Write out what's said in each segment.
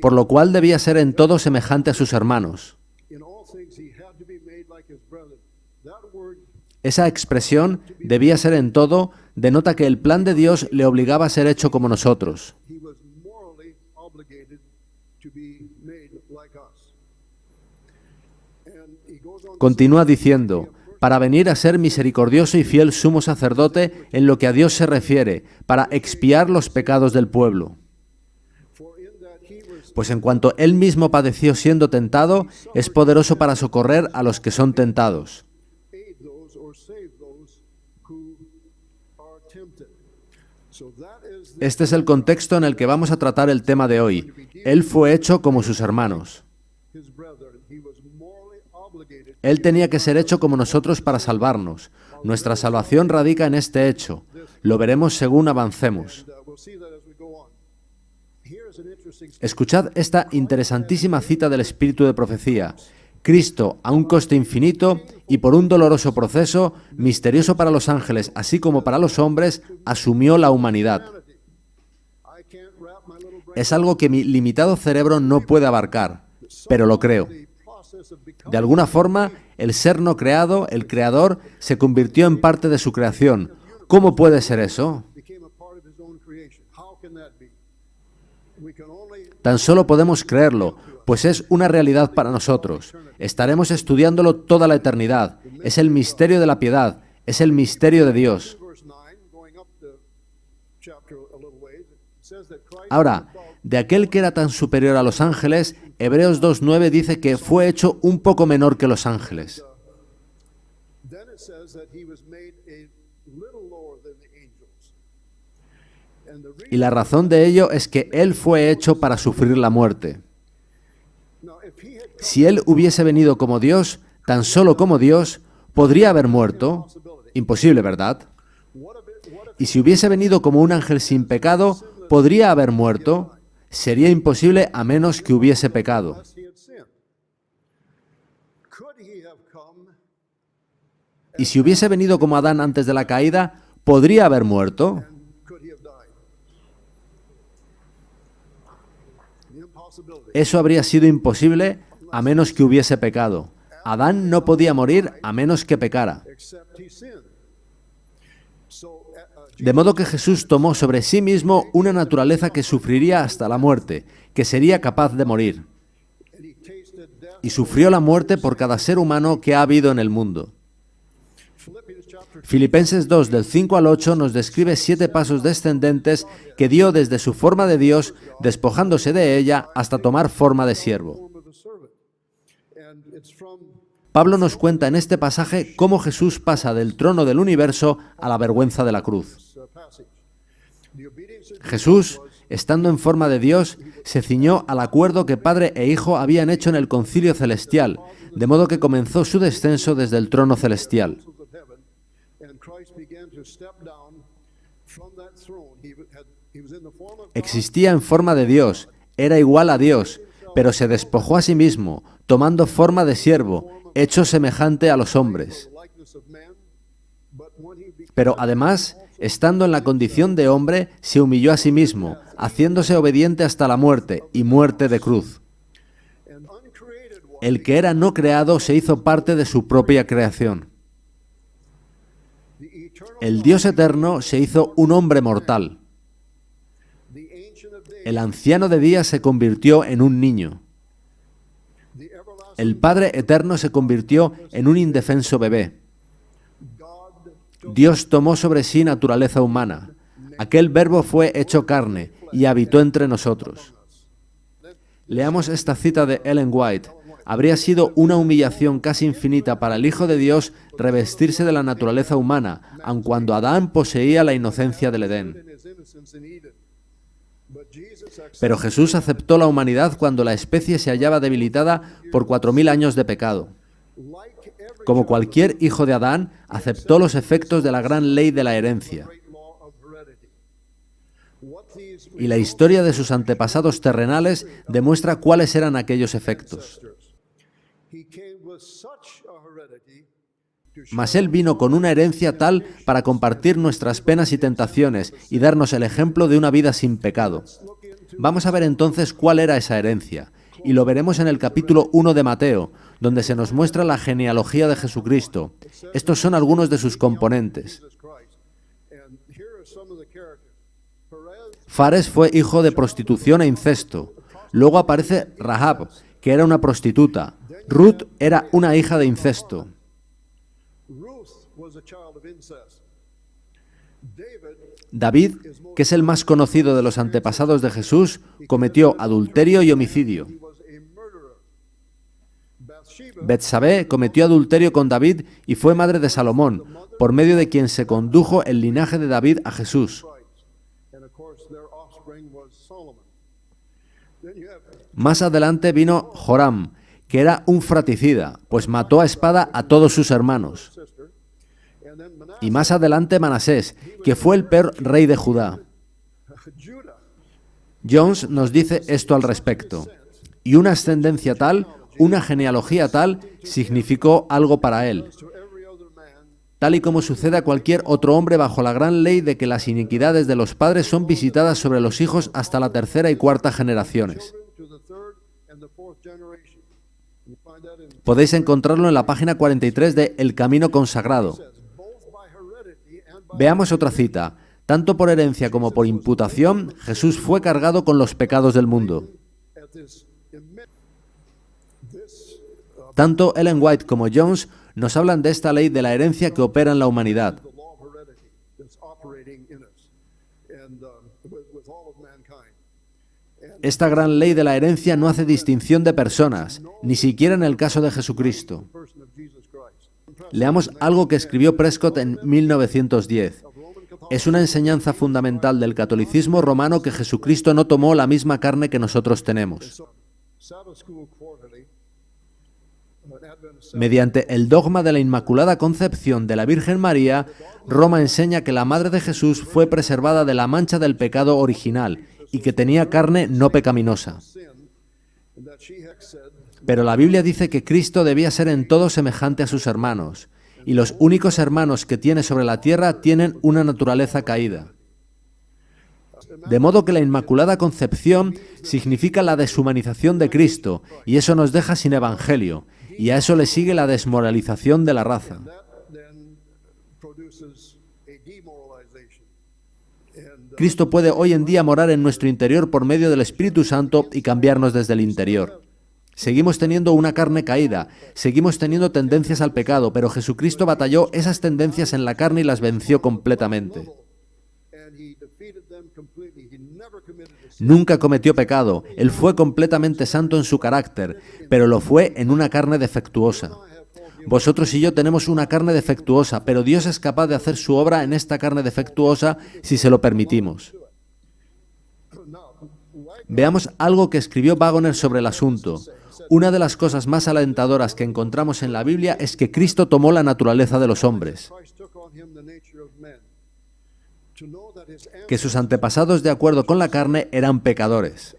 por lo cual debía ser en todo semejante a sus hermanos. Esa expresión, debía ser en todo, denota que el plan de Dios le obligaba a ser hecho como nosotros. Continúa diciendo, para venir a ser misericordioso y fiel sumo sacerdote en lo que a Dios se refiere, para expiar los pecados del pueblo. Pues en cuanto Él mismo padeció siendo tentado, es poderoso para socorrer a los que son tentados. Este es el contexto en el que vamos a tratar el tema de hoy. Él fue hecho como sus hermanos. Él tenía que ser hecho como nosotros para salvarnos. Nuestra salvación radica en este hecho. Lo veremos según avancemos. Escuchad esta interesantísima cita del Espíritu de Profecía. Cristo, a un coste infinito y por un doloroso proceso, misterioso para los ángeles, así como para los hombres, asumió la humanidad. Es algo que mi limitado cerebro no puede abarcar, pero lo creo. De alguna forma, el ser no creado, el Creador, se convirtió en parte de su creación. ¿Cómo puede ser eso? Tan solo podemos creerlo, pues es una realidad para nosotros. Estaremos estudiándolo toda la eternidad. Es el misterio de la piedad, es el misterio de Dios. Ahora, de aquel que era tan superior a los ángeles, Hebreos 2:9 dice que fue hecho un poco menor que los ángeles. Y la razón de ello es que Él fue hecho para sufrir la muerte. Si Él hubiese venido como Dios, tan solo como Dios, ¿podría haber muerto? Imposible, ¿verdad? Y si hubiese venido como un ángel sin pecado, ¿podría haber muerto? Sería imposible a menos que hubiese pecado. Y si hubiese venido como Adán antes de la caída, ¿podría haber muerto? Eso habría sido imposible a menos que hubiese pecado. Adán no podía morir a menos que pecara. De modo que Jesús tomó sobre sí mismo una naturaleza que sufriría hasta la muerte, que sería capaz de morir. Y sufrió la muerte por cada ser humano que ha habido en el mundo. Filipenses 2, del 5 al 8, nos describe 7 pasos descendentes que dio desde su forma de Dios, despojándose de ella, hasta tomar forma de siervo. Pablo nos cuenta en este pasaje cómo Jesús pasa del trono del universo a la vergüenza de la cruz. Jesús, estando en forma de Dios, se ciñó al acuerdo que Padre e Hijo habían hecho en el concilio celestial, de modo que comenzó su descenso desde el trono celestial. Existía en forma de Dios, era igual a Dios, pero se despojó a sí mismo, tomando forma de siervo, hecho semejante a los hombres. Pero además, estando en la condición de hombre, se humilló a sí mismo, haciéndose obediente hasta la muerte, y muerte de cruz. El que era no creado se hizo parte de su propia creación. El Dios eterno se hizo un hombre mortal. El anciano de días se convirtió en un niño. El Padre eterno se convirtió en un indefenso bebé. Dios tomó sobre sí naturaleza humana. Aquel verbo fue hecho carne y habitó entre nosotros. Leamos esta cita de Ellen White. Habría sido una humillación casi infinita para el Hijo de Dios revestirse de la naturaleza humana, aun cuando Adán poseía la inocencia del Edén. Pero Jesús aceptó la humanidad cuando la especie se hallaba debilitada por 4000 años de pecado. Como cualquier hijo de Adán, aceptó los efectos de la gran ley de la herencia. Y la historia de sus antepasados terrenales demuestra cuáles eran aquellos efectos. Mas Él vino con una herencia tal para compartir nuestras penas y tentaciones y darnos el ejemplo de una vida sin pecado. Vamos a ver entonces cuál era esa herencia, y lo veremos en el capítulo 1 de Mateo, donde se nos muestra la genealogía de Jesucristo. Estos son algunos de sus componentes. Fares fue hijo de prostitución e incesto. Luego aparece Rahab, que era una prostituta. Ruth era una hija de incesto. David, que es el más conocido de los antepasados de Jesús, cometió adulterio y homicidio. Betsabé cometió adulterio con David y fue madre de Salomón, por medio de quien se condujo el linaje de David a Jesús. Más adelante vino Joram, que era un fratricida, pues mató a espada a todos sus hermanos. Y más adelante Manasés, que fue el peor rey de Judá. Jones nos dice esto al respecto. Y una ascendencia tal, una genealogía tal, significó algo para él. Tal y como sucede a cualquier otro hombre bajo la gran ley de que las iniquidades de los padres son visitadas sobre los hijos hasta la tercera y cuarta generaciones. Podéis encontrarlo en la página 43 de El Camino Consagrado. Veamos otra cita. Tanto por herencia como por imputación, Jesús fue cargado con los pecados del mundo. Tanto Ellen White como Jones nos hablan de esta ley de la herencia que opera en la humanidad. Esta gran ley de la herencia no hace distinción de personas, ni siquiera en el caso de Jesucristo. Leamos algo que escribió Prescott en 1910. Es una enseñanza fundamental del catolicismo romano que Jesucristo no tomó la misma carne que nosotros tenemos. Mediante el dogma de la Inmaculada Concepción de la Virgen María, Roma enseña que la Madre de Jesús fue preservada de la mancha del pecado original y que tenía carne no pecaminosa. Pero la Biblia dice que Cristo debía ser en todo semejante a sus hermanos, y los únicos hermanos que tiene sobre la tierra tienen una naturaleza caída. De modo que la Inmaculada Concepción significa la deshumanización de Cristo, y eso nos deja sin evangelio, y a eso le sigue la desmoralización de la raza. Cristo puede hoy en día morar en nuestro interior por medio del Espíritu Santo y cambiarnos desde el interior. Seguimos teniendo una carne caída, seguimos teniendo tendencias al pecado, pero Jesucristo batalló esas tendencias en la carne y las venció completamente. Nunca cometió pecado, Él fue completamente santo en su carácter, pero lo fue en una carne defectuosa. Vosotros y yo tenemos una carne defectuosa, pero Dios es capaz de hacer su obra en esta carne defectuosa si se lo permitimos. Veamos algo que escribió Waggoner sobre el asunto. Una de las cosas más alentadoras que encontramos en la Biblia es que Cristo tomó la naturaleza de los hombres, que sus antepasados de acuerdo con la carne eran pecadores.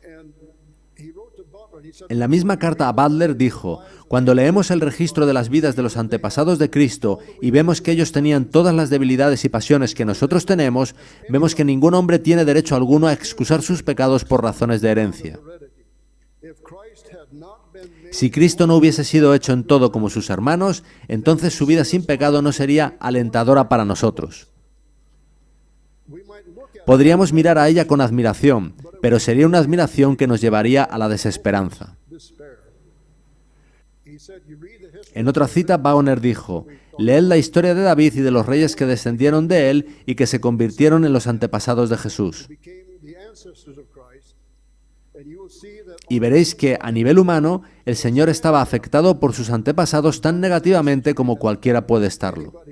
En la misma carta a Butler dijo: cuando leemos el registro de las vidas de los antepasados de Cristo y vemos que ellos tenían todas las debilidades y pasiones que nosotros tenemos, vemos que ningún hombre tiene derecho alguno a excusar sus pecados por razones de herencia. Si Cristo no hubiese sido hecho en todo como sus hermanos, entonces su vida sin pecado no sería alentadora para nosotros. Podríamos mirar a ella con admiración, pero sería una admiración que nos llevaría a la desesperanza. En otra cita, Waggoner dijo: leed la historia de David y de los reyes que descendieron de él y que se convirtieron en los antepasados de Jesús. Y veréis que, a nivel humano, el Señor estaba afectado por sus antepasados tan negativamente como cualquiera puede estarlo.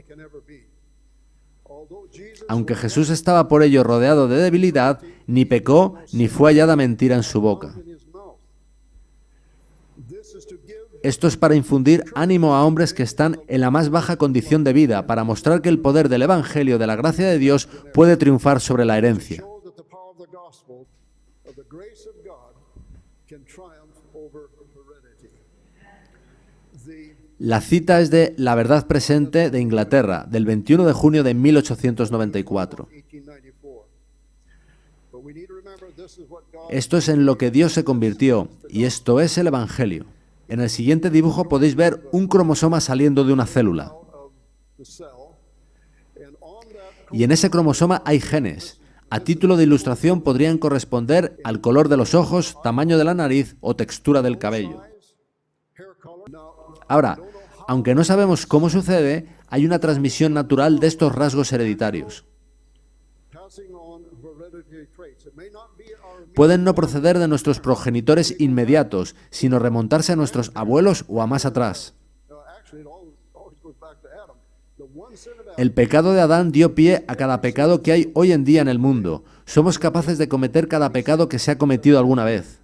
Aunque Jesús estaba por ello rodeado de debilidad, ni pecó ni fue hallada mentira en su boca. Esto es para infundir ánimo a hombres que están en la más baja condición de vida, para mostrar que el poder del Evangelio de la gracia de Dios puede triunfar sobre la herencia. La cita es de La Verdad Presente de Inglaterra, del 21 de junio de 1894. Esto es en lo que Dios se convirtió, y esto es el Evangelio. En el siguiente dibujo podéis ver un cromosoma saliendo de una célula. Y en ese cromosoma hay genes. A título de ilustración podrían corresponder al color de los ojos, tamaño de la nariz o textura del cabello. Ahora, aunque no sabemos cómo sucede, hay una transmisión natural de estos rasgos hereditarios. Pueden no proceder de nuestros progenitores inmediatos, sino remontarse a nuestros abuelos o a más atrás. El pecado de Adán dio pie a cada pecado que hay hoy en día en el mundo. Somos capaces de cometer cada pecado que se ha cometido alguna vez.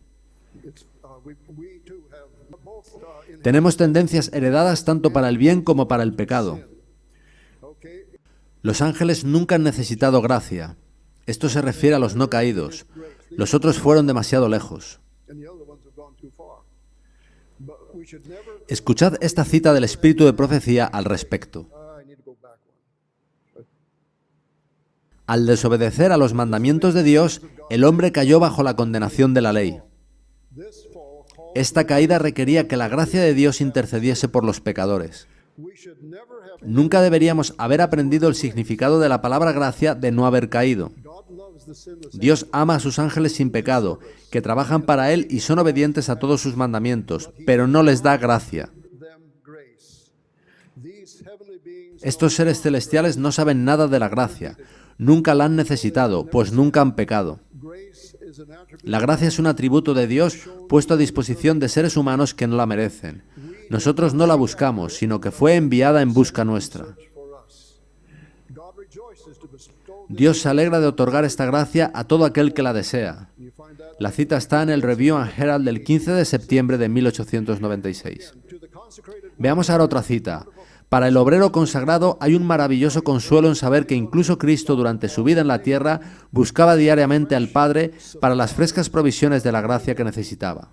Tenemos tendencias heredadas tanto para el bien como para el pecado. Los ángeles nunca han necesitado gracia. Esto se refiere a los no caídos. Los otros fueron demasiado lejos. Escuchad esta cita del Espíritu de Profecía al respecto. Al desobedecer a los mandamientos de Dios, el hombre cayó bajo la condenación de la ley. Esta caída requería que la gracia de Dios intercediese por los pecadores. Nunca deberíamos haber aprendido el significado de la palabra gracia de no haber caído. Dios ama a sus ángeles sin pecado, que trabajan para Él y son obedientes a todos sus mandamientos, pero no les da gracia. Estos seres celestiales no saben nada de la gracia. Nunca la han necesitado, pues nunca han pecado. La gracia es un atributo de Dios puesto a disposición de seres humanos que no la merecen. Nosotros no la buscamos, sino que fue enviada en busca nuestra. Dios se alegra de otorgar esta gracia a todo aquel que la desea. La cita está en el Review and Herald del 15 de septiembre de 1896. Veamos ahora otra cita. Para el obrero consagrado hay un maravilloso consuelo en saber que incluso Cristo durante su vida en la tierra buscaba diariamente al Padre para las frescas provisiones de la gracia que necesitaba.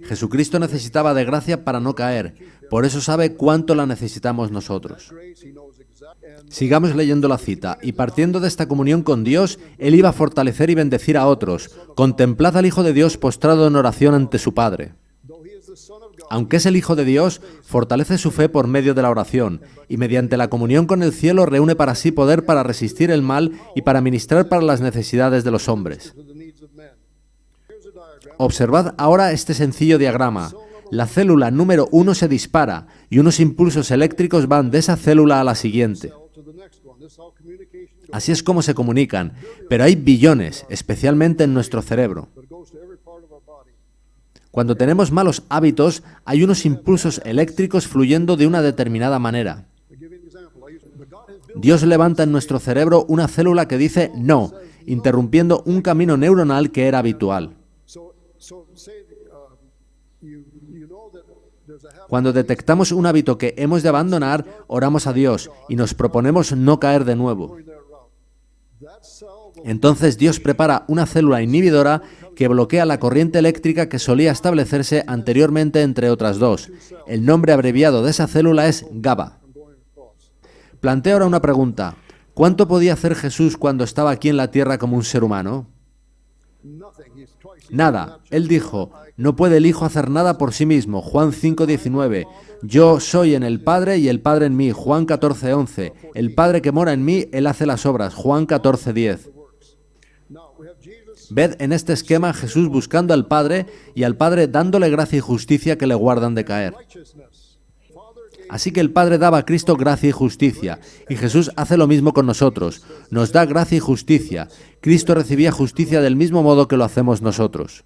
Jesucristo necesitaba de gracia para no caer, por eso sabe cuánto la necesitamos nosotros. Sigamos leyendo la cita, y partiendo de esta comunión con Dios, Él iba a fortalecer y bendecir a otros. Contemplad al Hijo de Dios postrado en oración ante su Padre. Aunque es el Hijo de Dios, fortalece su fe por medio de la oración, y mediante la comunión con el cielo reúne para sí poder para resistir el mal y para ministrar para las necesidades de los hombres. Observad ahora este sencillo diagrama. La célula número 1 se dispara, y unos impulsos eléctricos van de esa célula a la siguiente. Así es como se comunican, pero hay billones, especialmente en nuestro cerebro. Cuando tenemos malos hábitos, hay unos impulsos eléctricos fluyendo de una determinada manera. Dios levanta en nuestro cerebro una célula que dice no, interrumpiendo un camino neuronal que era habitual. Cuando detectamos un hábito que hemos de abandonar, oramos a Dios y nos proponemos no caer de nuevo. Entonces Dios prepara una célula inhibidora que bloquea la corriente eléctrica que solía establecerse anteriormente entre otras dos. El nombre abreviado de esa célula es GABA. Planteo ahora una pregunta. ¿Cuánto podía hacer Jesús cuando estaba aquí en la tierra como un ser humano? Nada. Él dijo, no puede el Hijo hacer nada por sí mismo. Juan 5:19. Yo soy en el Padre y el Padre en mí. Juan 14:11. El Padre que mora en mí, Él hace las obras. Juan 14:10. Ved en este esquema a Jesús buscando al Padre y al Padre dándole gracia y justicia que le guardan de caer. Así que el Padre daba a Cristo gracia y justicia, y Jesús hace lo mismo con nosotros. Nos da gracia y justicia. Cristo recibía justicia del mismo modo que lo hacemos nosotros.